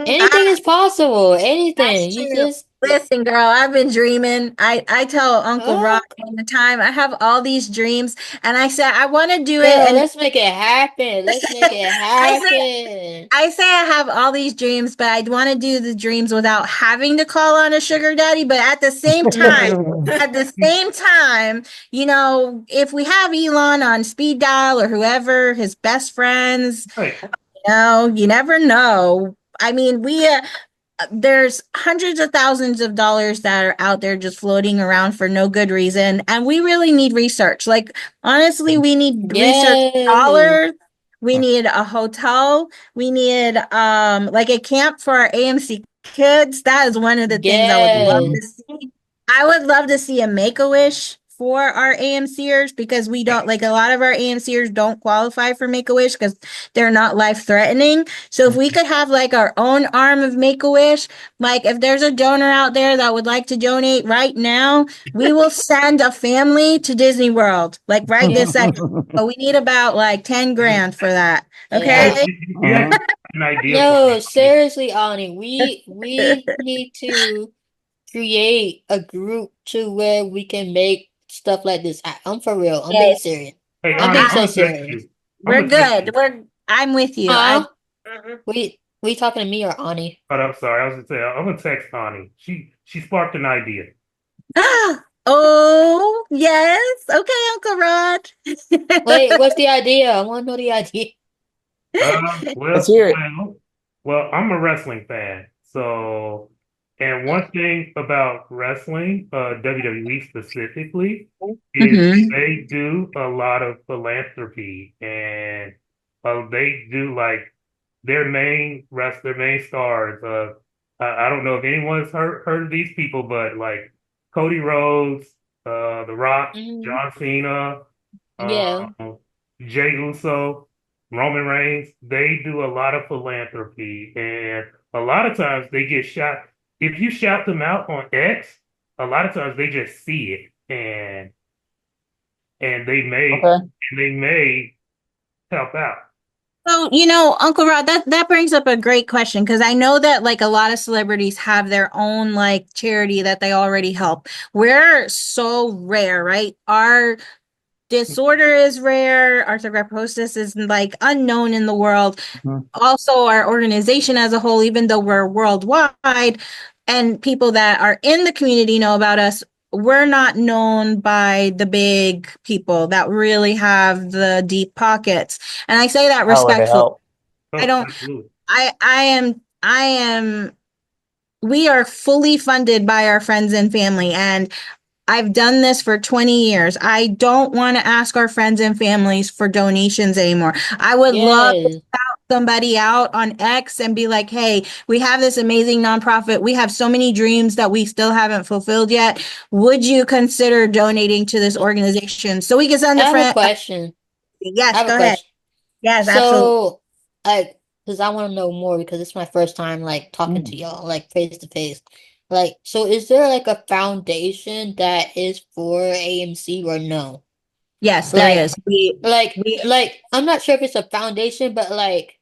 Anything is possible. Anything. that's You true. just Listen, girl, I've been dreaming. I tell Uncle Rod oh, all the time, I have all these dreams, and I said I want to do it. girl, And let's make it happen. Let's make it I say happen. I say I have all these dreams, but I want to do the dreams without having to call on a sugar daddy. But at the same time, if we have Elon on speed dial or whoever, his best friends, Hey, you never know. I mean, there's hundreds of thousands of dollars that are out there just floating around for no good reason. And we really need research. Like, honestly, we need research Yay. dollars. We need a hotel. We need like a camp for our AMC kids. That is one of the things I would love to Yes. see. I would love to see a Make-A-Wish for our AMCers because we don't like a lot of our AMCers don't qualify for Make-A-Wish because they're not life threatening. So if we could have like our own arm of Make-A-Wish, like if there's a donor out there that would like to donate right now, we will send a family to Disney World, like right this second. But we need about like 10 grand for that. Okay. you have an idea for No, me. seriously, Ani, we need to create a group to where we can make stuff like this. I'm for real. I'm being Yes. serious. Hey, I'm Ani, being I'm so gonna text serious. you. We're I'm gonna text good. I'm with you. Huh? We talking to me or Ani? Oh, I'm sorry. I was gonna say I'm gonna text Ani. She sparked an idea. Oh, yes. Okay, Uncle Rod. Wait, what's the idea? I want to know the idea. Well, Let's hear it. well, I'm a wrestling fan, so And one thing about wrestling, WWE specifically, is Hmm. they do a lot of philanthropy, and they do like their main stars. I don't know if anyone's heard of these people, but like Cody Rhodes, The Rock, Mhm. John Cena, Yeah. um, Jay Uso, Roman Reigns, they do a lot of philanthropy, and a lot of times they get shot. If you shout them out on X, a lot of times they just see it, and Okay. they may help out. So, Uncle Rod, that brings up a great question because I know that like a lot of celebrities have their own like charity that they already help. We're so rare, right? Our disorder is rare. Arthrogryposis is like unknown in the world. Mhm. Also, our organization as a whole, even though we're worldwide and people that are in the community know about us, we're not known by the big people that really have the deep pockets. And I say that How would it respectfully. help? I Oh, don't, absolutely. I am, we are fully funded by our friends and family. And I've done this for 20 years. I don't want to ask our friends and families for donations anymore. I would love Yes. somebody out on X and be like, hey, we have this amazing nonprofit. We have so many dreams that we still haven't fulfilled yet. Would you consider donating to this organization so we can send I the have a friend? question. I Yes, have a go ahead. question. Yes, absolutely. So, like, because I want to know more because it's my first time like talking Mm. to y'all like face to face. Like, so is there like a foundation that is for AMC or no? Yes, there Like, is. We like I'm not sure if it's a foundation, but like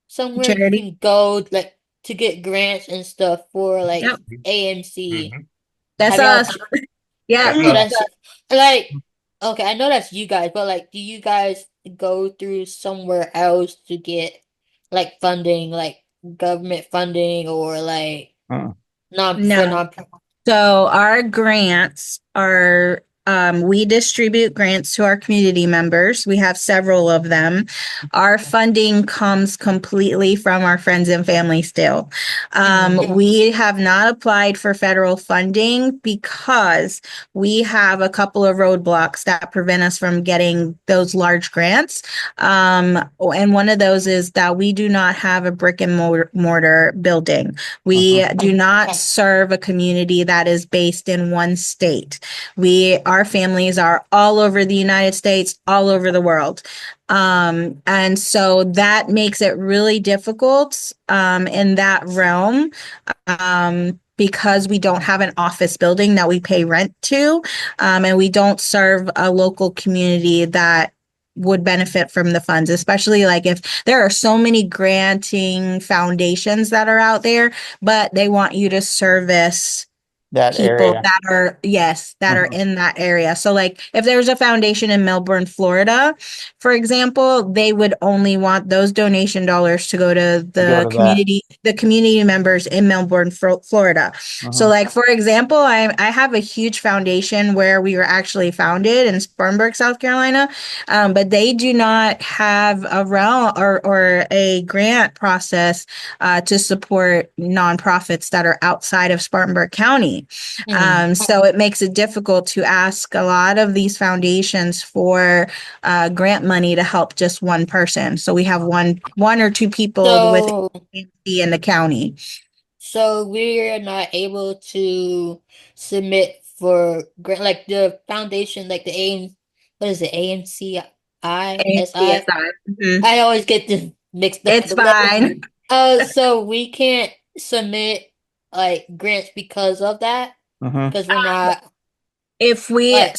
somewhere you charity. can go like to get grants and stuff for like Yep. AMC. Hmm. That's Have y'all? us. Yeah. That's So us. Mhm. that's like okay, I know that's you guys, but like do you guys go through somewhere else to get like funding, like government funding or like Mm. non No. for non So our grants are we distribute grants to our community members. We have several of them. Our funding comes completely from our friends and family still. mm, We have not applied for federal funding because we have a couple of roadblocks that prevent us from getting those large grants. And one of those is that we do not have a brick and mortar building. We Mhm. do not serve a community that is based in one state. Our families are all over the United States, all over the world. And so that makes it really difficult in that realm because we don't have an office building that we pay rent to, and we don't serve a local community that would benefit from the funds, especially like if there are so many granting foundations that are out there, but they want you to service That people area. that are, yes, that are Mhm. in that area. So like if there's a foundation in Melbourne, Florida, for example, they would only want those donation dollars to go to To go to that. the community members in Melbourne, Florida. So Mhm. like for example, I have a huge foundation where we were actually founded in Spartanburg, South Carolina, but they do not have a realm or a grant process to support nonprofits that are outside of Spartanburg County. mm. So it makes it difficult to ask a lot of these foundations for grant money to help just one person. So we have one or two people with So in the county. so we're not able to submit for grant like the foundation like the AIM what is it AMCISI. AMCSI. Mhm. I always get this mixed up It's the letters. fine. So we can't submit like grants because of that Mhm. because we're not If we, like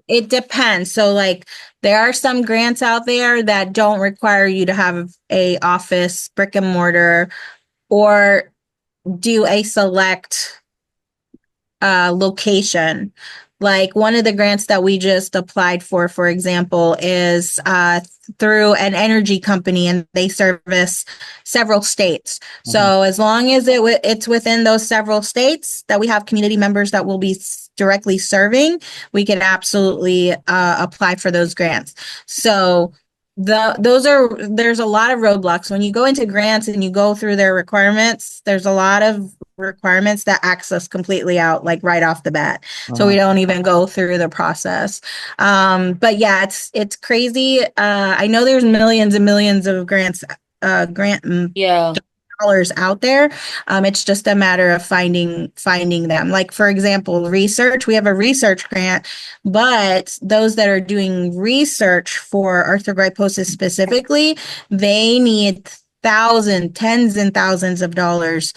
it depends. So like there are some grants out there that don't require you to have a office, brick and mortar, or do a select location. Like one of the grants that we just applied for example, is through an energy company and they service several states. Mhm. So as long as it's within those several states that we have community members that will be directly serving, we can absolutely apply for those grants. So there's a lot of roadblocks when you go into grants and you go through their requirements. There's a lot of requirements that acts us completely out, like right off the bat. So we Mhm. don't even go through the process. But yeah, it's crazy. I know there's millions and millions of grant Yeah. dollars out there. It's just a matter of finding them. Like for example, research. We have a research grant, but those that are doing research for arthrogryposis specifically, they need tens and thousands of dollars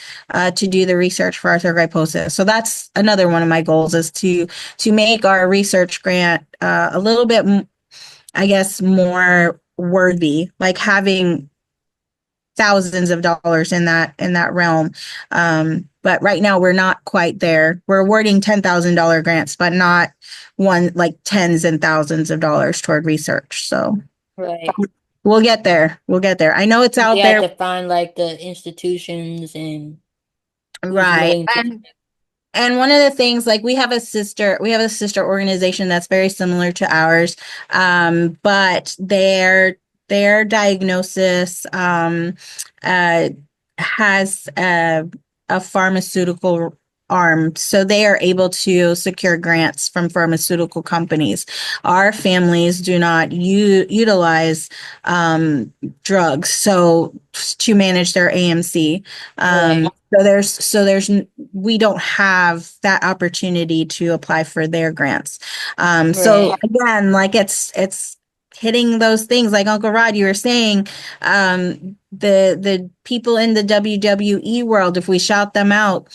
to do the research for arthrogryposis. So that's another one of my goals is to make our research grant a little bit, I guess, more worthy, like having thousands of dollars in that realm. But right now we're not quite there. We're awarding $10,000 grants, but not one like tens and thousands of dollars toward research. So Right. we'll get there. We'll get there. I know it's out We there. have to find like the institutions and who's Right. willing to. And one of the things, like we have a sister organization that's very similar to ours, but their diagnosis has a pharmaceutical arm, so they are able to secure grants from pharmaceutical companies. Our families do not utilize drugs, so to manage their AMC. Right. So there's we don't have that opportunity to apply for their grants. So Right. again, like it's hitting those things like Uncle Rod, you were saying, the people in the WWE world, if we shout them out,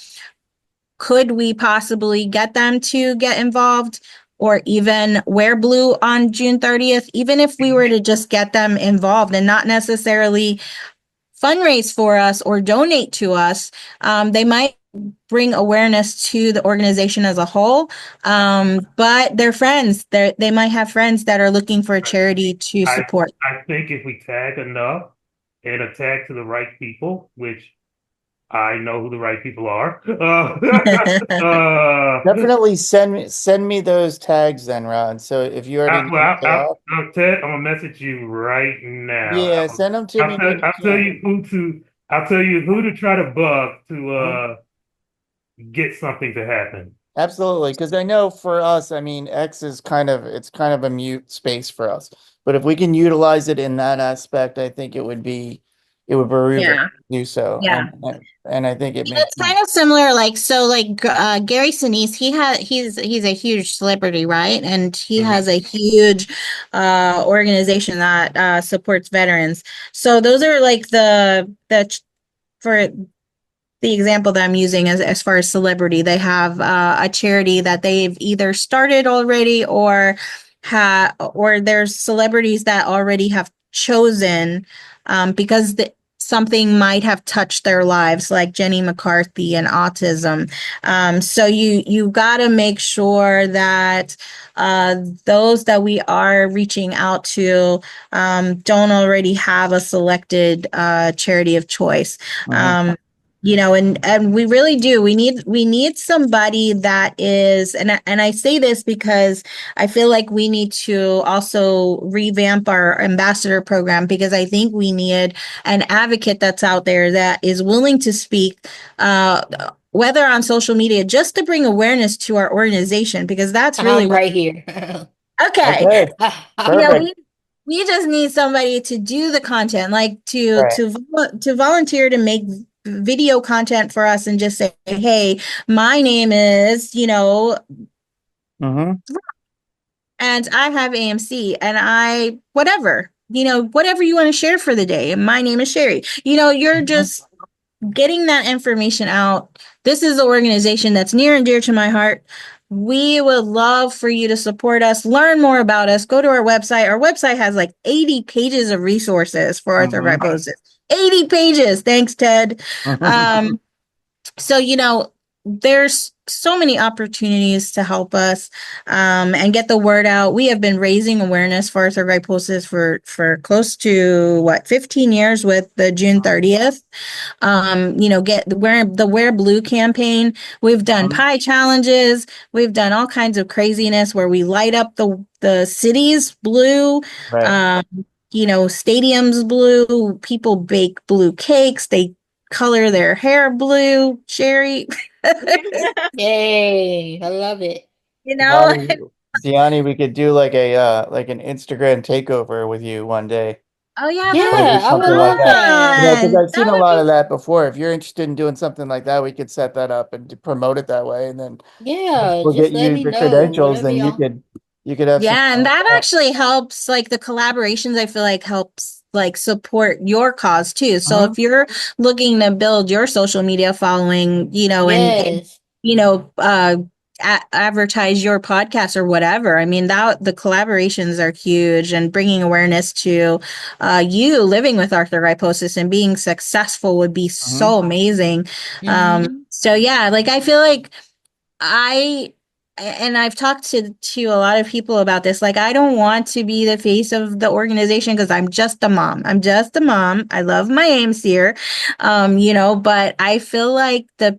could we possibly get them to get involved or even wear blue on June 30th? Even if we were to just get them involved and not necessarily fundraise for us or donate to us, they might bring awareness to the organization as a whole. But they're friends. They might have friends that are looking for a charity to I support. I think if we tag enough and a tag to the right people, which I know who the right people are. Definitely send me those tags then, Ron. So if you already know who they are, Ted, I'm gonna message you right now. yeah, send them to me when you I'll tell can. you I'll tell you who to try to bug to Mhm. get something to happen. Absolutely, because I know for us, I mean, X is it's kind of a mute space for us. But if we can utilize it in that aspect, I think it would behoove us Yeah. to do so. Yeah. And I think it makes It's kind of similar, like so, like Gary Sinise, he's a huge celebrity, right? And he Mhm. has a huge organization that supports veterans. So those are like for the example that I'm using as far as celebrity, they have a charity that they've either started already or there's celebrities that already have chosen because something might have touched their lives, like Jenny McCarthy and autism. So you got to make sure that those that we are reaching out to don't already have a selected charity of choice. Mhm. And we really do. We need somebody that is, and I say this because I feel like we need to also revamp our ambassador program because I think we need an advocate that's out there that is willing to speak, whether on social media, just to bring awareness to our organization because that's really I'm what. right here. Okay, Okay, you know, perfect. we just need somebody to do the content, like Right. to volunteer to make video content for us and just say, hey, my name is, Mm-hmm. and I have AMC and whatever you want to share for the day. And my name is Sherry. You're just getting that information out. This is an organization that's near and dear to my heart. We would love for you to support us, learn more about us, go to our website. Our website has like 80 pages of resources for Mm-hmm. arthritis. 80 pages. Thanks, Ted. Um, so, there's so many opportunities to help us and get the word out. We have been raising awareness for arthritis for close to 15 years with the June 30th. Get the Wear Blue campaign. We've done pie challenges. We've done all kinds of craziness where we light up the cities blue. Right. Stadiums blue. People bake blue cakes. They color their hair blue, cherry. Yay, I love it. You know? Dyani, we could do like an Instagram takeover with you one day. Oh yeah, that would Or Yeah, be I would something like love that. that. Yeah, because fun. I've seen That a would lot be of that before. If you're interested in doing something like that, we could set that up and promote it that way, and then Yeah, we'll get just let you me the know. credentials, Whatever then y'all. you could have some yeah, fun and with that that. actually helps like the collaborations I feel like helps like support your cause too. So Mhm. if you're looking to build your social media following, and Yes. you know, advertise your podcast or whatever. I mean, that the collaborations are huge and bringing awareness to you living with arthrogryposis and being successful would be Mhm. so amazing. Mm-hmm. So yeah, like I feel like I and I've talked to a lot of people about this. Like, I don't want to be the face of the organization because I'm just a mom. I'm just a mom. I love my AMCer, but I feel like the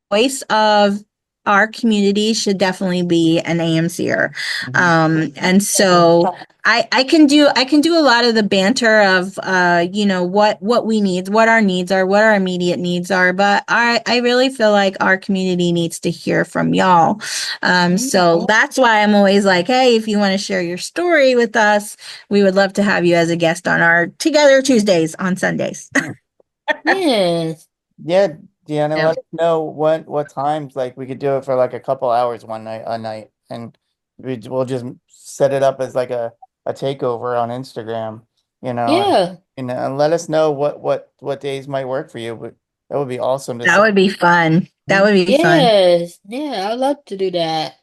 voice of our community should definitely be an AMCer. Mhm. And so I can do a lot of the banter of what we need, what our needs are, what our immediate needs are, but I really feel like our community needs to hear from y'all. So that's why I'm always like, hey, if you want to share your story with us, we would love to have you as a guest on our Together Tuesdays on Sundays. Yes. Yeah, Deanna, Yeah. let us know what times like we could do it for like a couple hours one night a night, and we'll just set it up as like a takeover on Instagram, and Yeah. and let us know what days might work for you. But that would be awesome to That see. would be fun. That Mhm. would be fun. Yes. Yeah, I'd love to do that.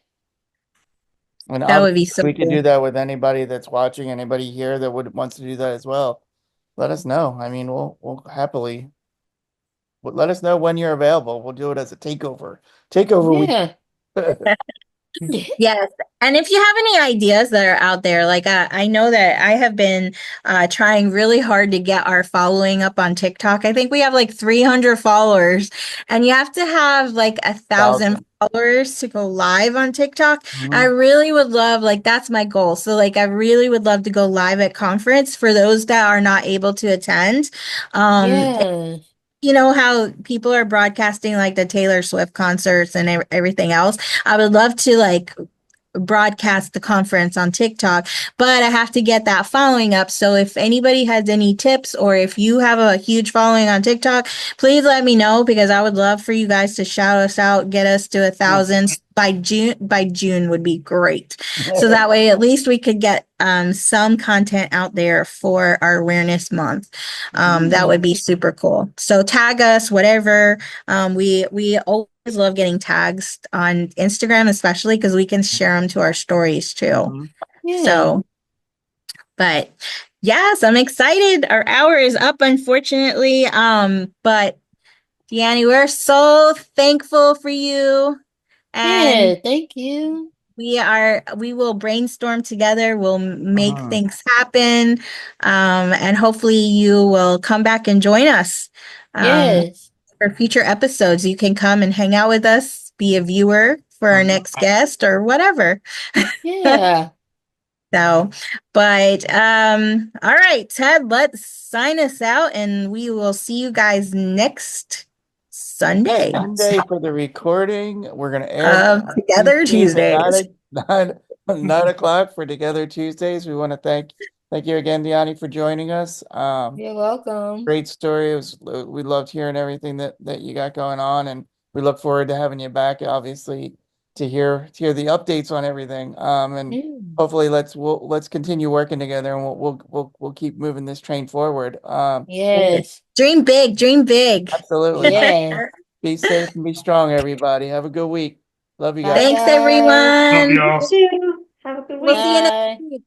And That would obviously be so we could do cool. that with anybody that's watching, anybody here that would wants to do that as well. Let us know. I mean, we'll happily. Let us know when you're available. We'll do it as a takeover. Takeover week. Yeah. Yes. And if you have any ideas that are out there, like I know that I have been trying really hard to get our following up on TikTok. I think we have like 300 followers, and you have to have like 1,000 Thousand. followers to go live on TikTok. I Mhm. really would love, like, that's my goal. So, like, I really would love to go live at conference for those that are not able to attend. Um, Yes. you know how people are broadcasting like the Taylor Swift concerts and everything else. I would love to like broadcast the conference on TikTok, but I have to get that following up. So if anybody has any tips or if you have a huge following on TikTok, please let me know because I would love for you guys to shout us out, get us to 1,000 by June. By June would be great. So that way at least we could get some content out there for our awareness month. That would be super cool. So tag us, whatever. We always love getting tags on Instagram, especially because we can share them to our stories too. Mhm. Yeah. So, but yes, I'm excited. Our hour is up, unfortunately. But Dyani, we're so thankful for you. Yeah. And Thank you. we will brainstorm together. We'll make Mhm. things happen. And hopefully you will come back and join us. Um, Yes. for future episodes. You can come and hang out with us, be a viewer for our Mhm. next guest or whatever. Yeah. So, but all right, Ted, let's sign us out and we will see you guys next Sunday Sunday for the recording. We're gonna air that of on Together Tuesdays at Tuesdays. 9 o'clock for Together Tuesdays. We want to thank you again, Deani, for joining us. You're welcome. Great story. We loved hearing everything that you got going on, and we look forward to having you back, obviously, to hear the updates on everything. And Yeah. hopefully let's continue working together, and we'll keep moving this train forward. Yes. Dream big, dream big. Absolutely. Yeah. Be safe and be strong, everybody. Have a good week. Love you Bye, guys. Thanks, guys. Love everyone. y'all. You too. Have a good We'll week. see you next Bye. week.